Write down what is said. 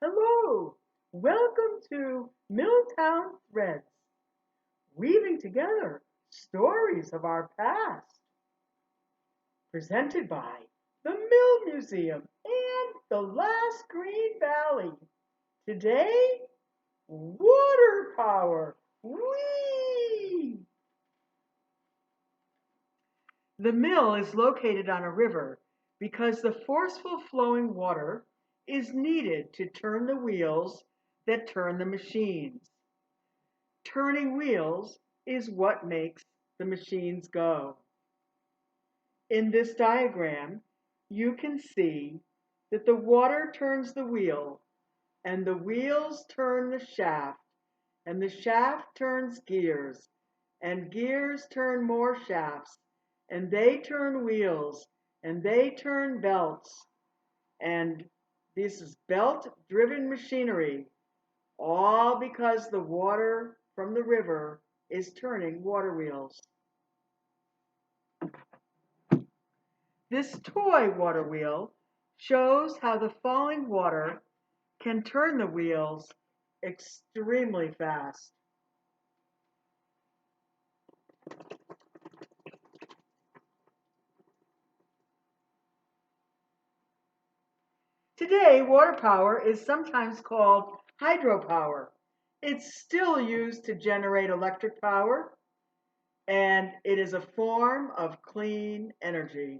Hello, welcome to Milltown Threads, weaving together stories of our past, presented by the Mill Museum and the Last Green Valley. Today, water power. Whee! The mill is located on a river because the forceful flowing water is needed to turn the wheels that turn the machines. Turning wheels is what makes the machines go. In this diagram, you can see that the water turns the wheel, and the wheels turn the shaft, and the shaft turns gears, and gears turn more shafts, and they turn wheels, and they turn belts, and this is belt-driven machinery, all because the water from the river is turning water wheels. This toy water wheel shows how the falling water can turn the wheels extremely fast. Today, water power is sometimes called hydropower. It's still used to generate electric power, and it is a form of clean energy.